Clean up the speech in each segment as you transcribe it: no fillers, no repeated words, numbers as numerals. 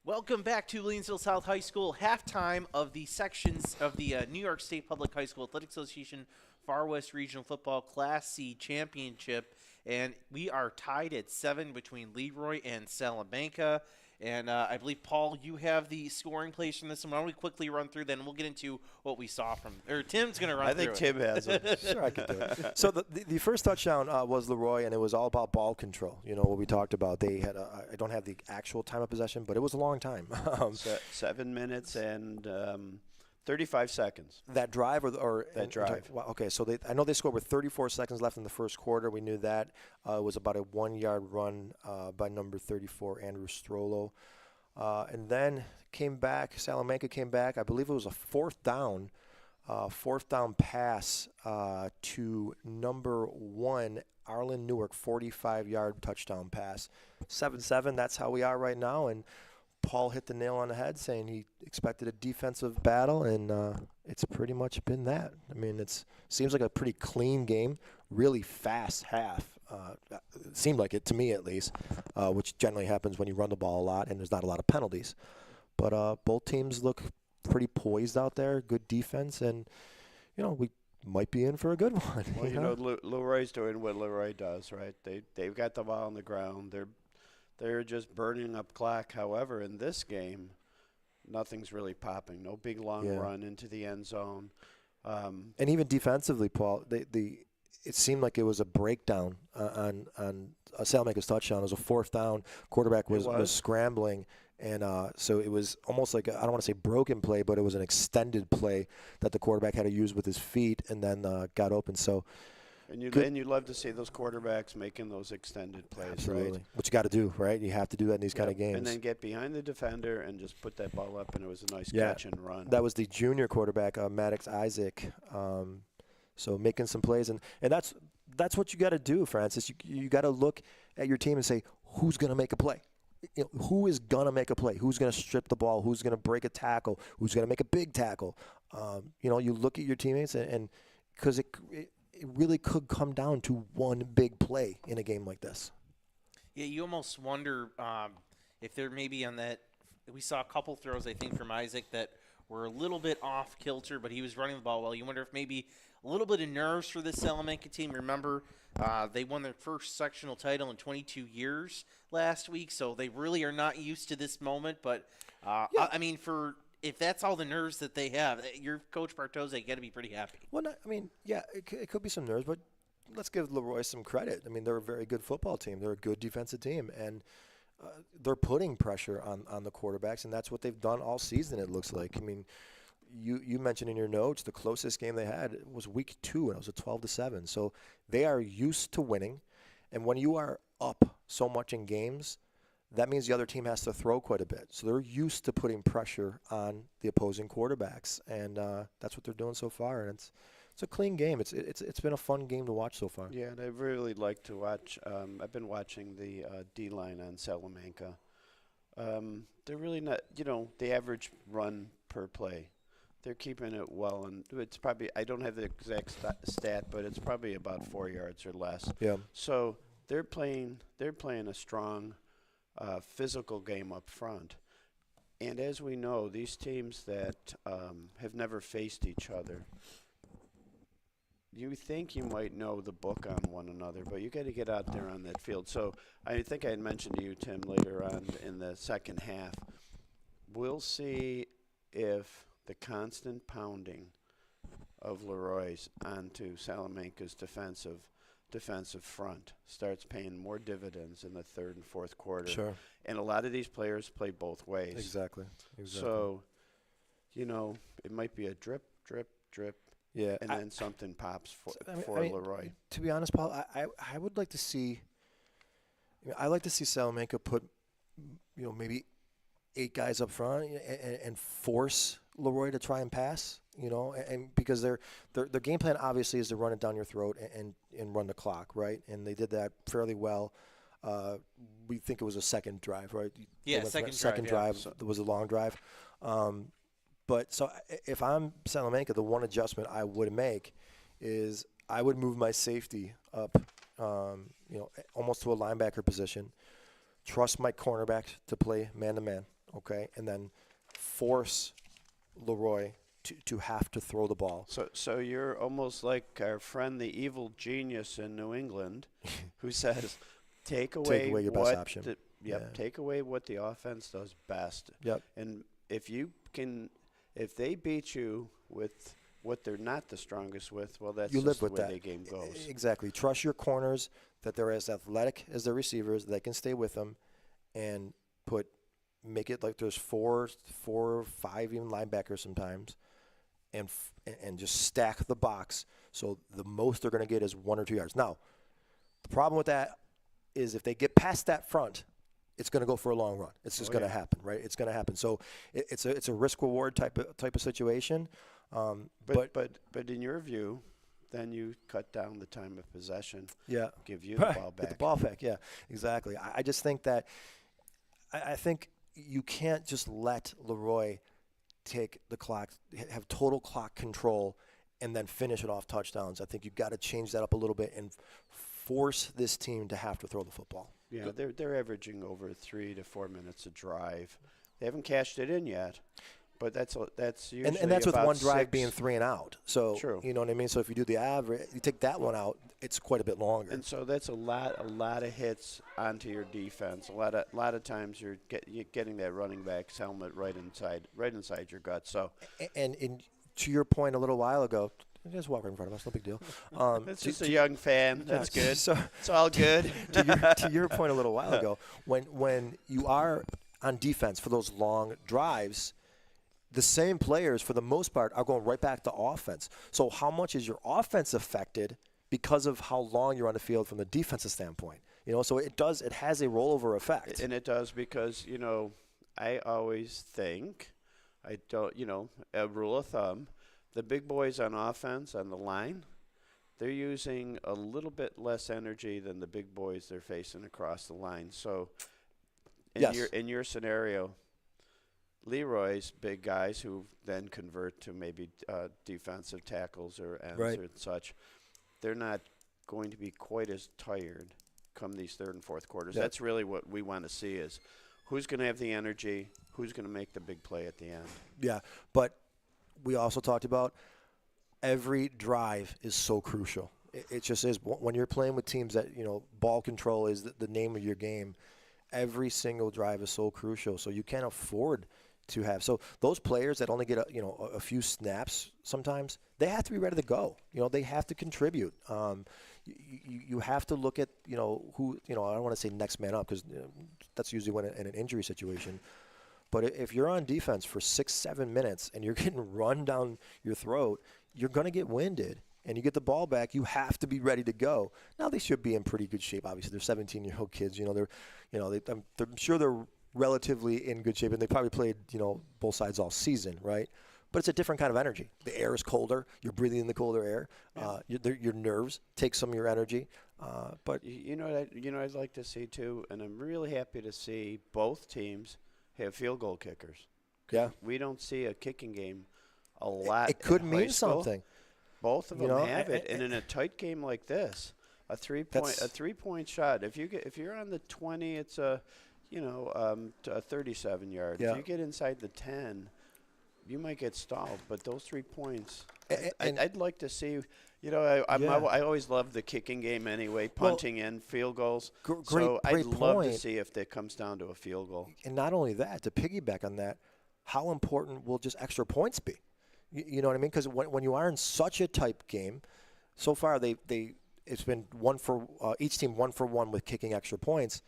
Welcome back to Williamsville South High School, halftime of the sections of the New York State Public High School Athletic Association Far West Regional Football Class C Championship. And we are tied at 7 between LeRoy and Salamanca. And I believe, Paul, you have the scoring plays from this one. Why don't we quickly run through, then we'll get into what we saw from – or Tim's going to run through it. I think Tim has it. Sure, I can do it. So the first touchdown was LeRoy, and it was all about ball control. You know, what we talked about. They had I don't have the actual time of possession, but it was a long time. 7 minutes and 35 seconds. That drive that drive. Well, okay, so I know they scored with 34 seconds left in the first quarter. We knew that. It was about a 1-yard run by number 34, Andrew Strollo. And then Salamanca came back. I believe it was a fourth down pass to number 1, Arlen Newark, 45-yard touchdown pass. 7-7, that's how we are right now. And Paul hit the nail on the head saying he expected a defensive battle, and it's pretty much been that. I mean, it seems like a pretty clean game, really fast half. It seemed like it to me, at least, which generally happens when you run the ball a lot and there's not a lot of penalties. But both teams look pretty poised out there, good defense, and, we might be in for a good one. Well, LeRoy's doing what LeRoy does, right? They've got the ball on the ground. They're just burning up clock. However, in this game, nothing's really popping. No big long run into the end zone. And even defensively, Paul, it seemed like it was a breakdown on Salamanca's touchdown. It was a fourth down. Quarterback was scrambling. And so it was almost like, I don't want to say broken play, but it was an extended play that the quarterback had to use with his feet and then got open. So. And you love to see those quarterbacks making those extended plays, absolutely. Right? What you got to do, right? You have to do that in these kind of games. And then get behind the defender and just put that ball up, and it was a nice catch and run. That was the junior quarterback, Maddox Isaac. So making some plays, and that's what you got to do, Francis. You got to look at your team and say, who's going to make a play? Who is going to make a play? Who's going to strip the ball? Who's going to break a tackle? Who's going to make a big tackle? You look at your teammates, and because it really could come down to one big play in a game like this. Yeah, you almost wonder if there maybe on that – we saw a couple throws, I think, from Isaac that were a little bit off kilter, but he was running the ball well. You wonder if maybe a little bit of nerves for this Salamanca team. Remember, they won their first sectional title in 22 years last week, so they really are not used to this moment. But, I mean, if that's all the nerves that they have, your coach Bartose, you got to be pretty happy. Well, it could be some nerves, but let's give LeRoy some credit. I mean, they're a very good football team. They're a good defensive team, and they're putting pressure on the quarterbacks, and that's what they've done all season, it looks like. I mean, you mentioned in your notes the closest game they had was week 2, and it was a 12-7. So they are used to winning, and when you are up so much in games, that means the other team has to throw quite a bit. So they're used to putting pressure on the opposing quarterbacks, and that's what they're doing so far. And it's a clean game. It's been a fun game to watch so far. Yeah, and I really like to watch. I've been watching the D-line on Salamanca. They're really not, the average run per play. They're keeping it well, and it's probably, I don't have the exact stat, but it's probably about 4 yards or less. Yeah. So they're playing a strong physical game up front. And as we know, these teams that have never faced each other, you think you might know the book on one another, but you got to get out there on that field. So I think I had mentioned to you, Tim, later on in the second half, we'll see if the constant pounding of LeRoy's onto Salamanca's defensive front starts paying more dividends in the third and fourth quarter. Sure. And a lot of these players play both ways. Exactly. So, it might be a drip, drip, drip. Yeah. And then something pops for LeRoy. To be honest, Paul, I would like to see Salamanca put, maybe 8 guys up front and force LeRoy to try and pass, and because their game plan obviously is to run it down your throat and run the clock, right? And they did that fairly well. We think it was a second drive, right? Yeah, second drive. So it was a long drive. But so if I'm Salamanca, the one adjustment I would make is I would move my safety up, almost to a linebacker position. Trust my cornerback to play man-to-man. okay, and then force LeRoy to have to throw the ball. So you're almost like our friend, the evil genius in New England, who says, take away your best option. Take away what the offense does best. Yep. And if they beat you with what they're not the strongest with, well, that's you just live the with way that. the game goes. Exactly. Trust your corners that they're as athletic as their receivers, that can stay with them, and make it like there's four or five even linebackers sometimes, and just stack the box so the most they're going to get is 1 or 2 yards. Now, the problem with that is if they get past that front, it's going to go for a long run. It's just going to happen, right? It's going to happen. So it's a risk reward type of situation. But in your view, then you cut down the time of possession. Yeah. Give you the ball back. Get the ball back. Yeah, exactly. I just think that I think you can't just let LeRoy take the clock, have total clock control, and then finish it off touchdowns. I think you've got to change that up a little bit and force this team to have to throw the football. Yeah, they're averaging over 3 to 4 minutes a drive. They haven't cashed it in yet, but that's usually and that's with about one drive 6. being 3 and out. So True. You know what I mean. So if you do the average, you take that one out, it's quite a bit longer. And so that's a lot of hits onto your defense. A lot of times you're getting that running back's helmet right inside your gut. So and to your point a little while ago. Just walk right in front of us, no big deal. That's just a young fan. That's good. So it's all good. to your point a little while ago, when you are on defense for those long drives, the same players for the most part are going right back to offense. So how much is your offense affected because of how long you're on the field from the defensive standpoint? So it has a rollover effect. And it does because, I always think, a rule of thumb, the big boys on offense, on the line, they're using a little bit less energy than the big boys they're facing across the line. So in your scenario, LeRoy's big guys who then convert to maybe defensive tackles or ends or such, they're not going to be quite as tired come these third and fourth quarters. That's really what we want to see is who's going to have the energy, who's going to make the big play at the end. Yeah, but we also talked about every drive is so crucial. It just is. When you're playing with teams that, ball control is the name of your game, every single drive is so crucial. So you can't afford to have. So those players that only get a few snaps sometimes, they have to be ready to go. They have to contribute. You have to look at, who, I don't want to say next man up because that's usually when in an injury situation. But if you're on defense for 6-7 minutes and you're getting run down your throat, you're going to get winded. And you get the ball back, you have to be ready to go. Now they should be in pretty good shape. Obviously, they're 17-year-old kids. I'm sure they're relatively in good shape, and they probably played both sides all season, right? But it's a different kind of energy. The air is colder. You're breathing in the colder air. Your nerves take some of your energy. But I'd like to see too, and I'm really happy to see both teams have field goal kickers. Yeah, we don't see a kicking game a lot. It could in mean high school. something. Both of them have it, and in a tight game like this, a 3-point shot. If you're on the 20, it's a 37 yard. Yeah. If you get inside the 10, you might get stalled. But those 3 points, I'd like to see. I always love the kicking game anyway, punting in field goals. So I'd love to see if it comes down to a field goal. And not only that, to piggyback on that, how important will just extra points be? You know what I mean? Because when you are in such a tight game, so far it's been each team 1 for 1 with kicking extra points.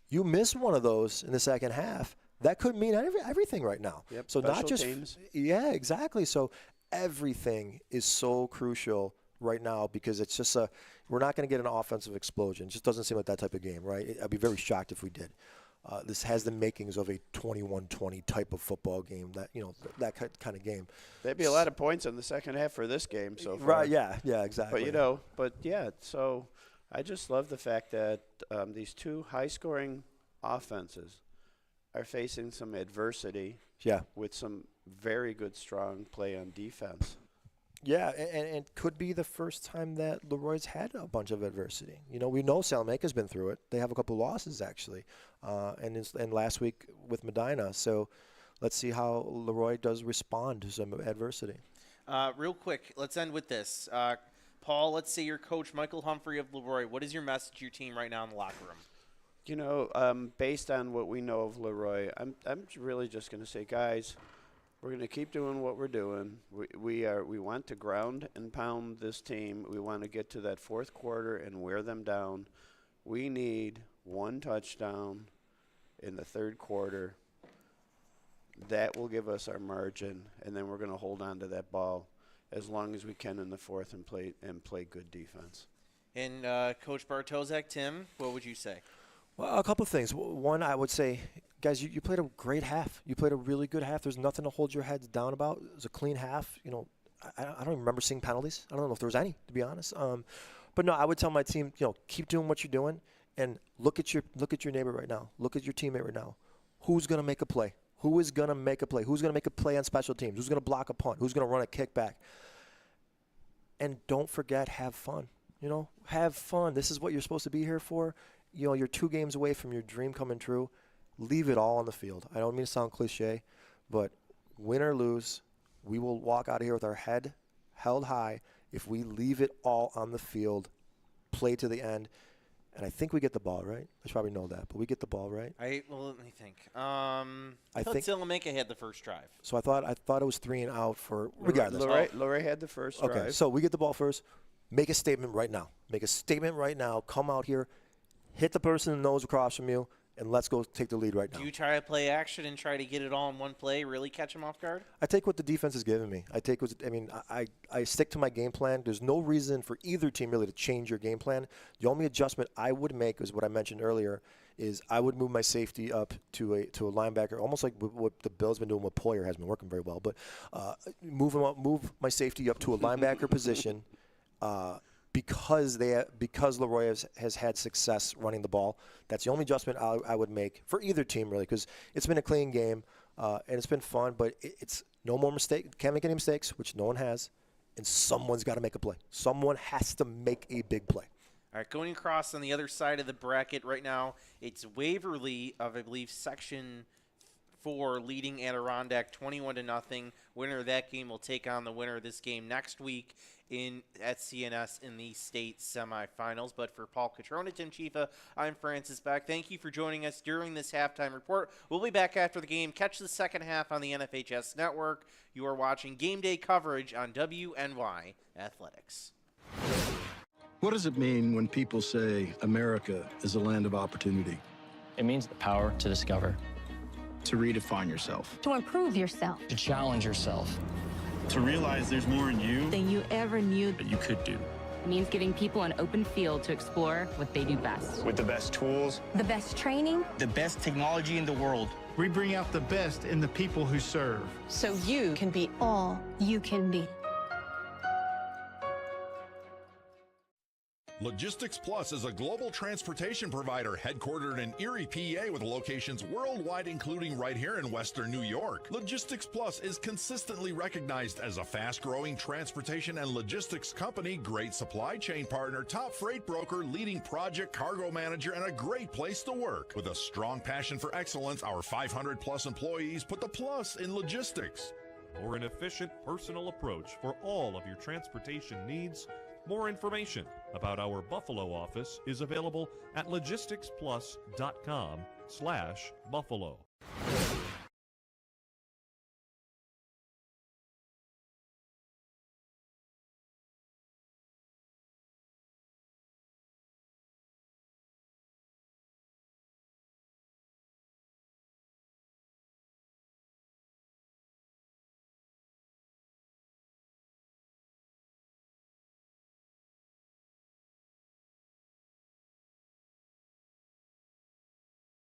You miss one of those in the second half, that could mean everything right now. Yep, so special not just teams. Yeah, exactly. So everything is so crucial right now because it's just we're not going to get an offensive explosion. It just doesn't seem like that type of game, right? I'd be very shocked if we did. This has the makings of a 21-20 type of football game, that kind of game. There'd be a lot of points in the second half for this game so far. Right, yeah, exactly. So I just love the fact that these two high-scoring offenses are facing some adversity with some very good, strong play on defense. Yeah, and it could be the first time that LeRoy's had a bunch of adversity. You know, we know Salamanca's been through it. They have a couple losses, actually, and last week with Medina. So let's see how LeRoy does respond to some adversity. Real quick, let's end with this. Paul, let's say you're Coach Michael Humphrey of LeRoy. What is your message to your team right now in the locker room? You know, based on what we know of LeRoy, I'm really just going to say, guys, we're going to keep doing what we're doing. We want to ground and pound this team. We want to get to that fourth quarter and wear them down. We need one touchdown in the third quarter. That will give us our margin, and then we're going to hold on to that ball as long as we can in the fourth and play good defense. And Coach Bartozak, Tim, what would you say? Well, a couple of things. One, I would say, guys, you played a great half. You played a really good half. There's nothing to hold your heads down about. It was a clean half. You know, I don't even remember seeing penalties. I don't know if there was any, to be honest. But no, I would tell my team, you know, keep doing what you're doing, and look at your neighbor right now. Look at your teammate right now. Who's going to make a play? Who is going to make a play? Who's going to make a play on special teams? Who's going to block a punt? Who's going to run a kickback? And don't forget, have fun. You know, have fun. This is what you're supposed to be here for. You know, you're 2 games away from your dream coming true. Leave it all on the field. I don't mean to sound cliche, but win or lose, we will walk out of here with our head held high if we leave it all on the field, play to the end. And I think we get the ball right. I should probably know that, but we get the ball right. Well, let me think. I thought Salamanca had the first drive. So I thought it was 3 and out for regardless. LeRoy had the first drive. Okay, so we get the ball first. Make a statement right now. Make a statement right now. Come out here, hit the person in the nose across from you, and let's go take the lead right now. Do you try to play action and try to get it all in one play, really catch them off guard? I take what the defense is giving me. I stick to my game plan. There's no reason for either team really to change your game plan. The only adjustment I would make is what I mentioned earlier, is I would move my safety up to a linebacker, almost like what the Bills been doing with Poyer, has been working very well. But move my safety up to a linebacker position. Because LeRoy has had success running the ball. That's the only adjustment I would make for either team, really, because it's been a clean game, and it's been fun, but it's no more mistake. Can't make any mistakes, which no one has, and someone's got to make a play. Someone has to make a big play. All right, going across on the other side of the bracket right now, it's Waverly of, I believe, Section 4 leading Adirondack 21-0. Winner of that game will take on the winner of this game next week at CNS in the state semifinals. But for Paul Catrona, Tim Chifa, I'm Francis Beck. Thank you for joining us during this halftime report. We'll be back after the game. Catch the second half on the NFHS Network. You are watching game day coverage on WNY Athletics. What does it mean when people say America is a land of opportunity? It means the power to discover, To redefine yourself. To improve yourself. to challenge yourself. To realize there's more in you Than you ever knew. that you could do. It means giving people an open field to explore what they do best. With the best tools, The best training. the best technology in the world. We bring out the best in the people who serve. So you can be all you can be. Logistics Plus is a global transportation provider headquartered in Erie, PA, with locations worldwide, including right here in Western New York. Logistics Plus is consistently recognized as a fast-growing transportation and logistics company, great supply chain partner, top freight broker, leading project cargo manager, and a great place to work. With a strong passion for excellence, our 500-plus employees put the plus in logistics. Or an efficient personal approach for all of your transportation needs. More information about our Buffalo office is available at logisticsplus.com/Buffalo.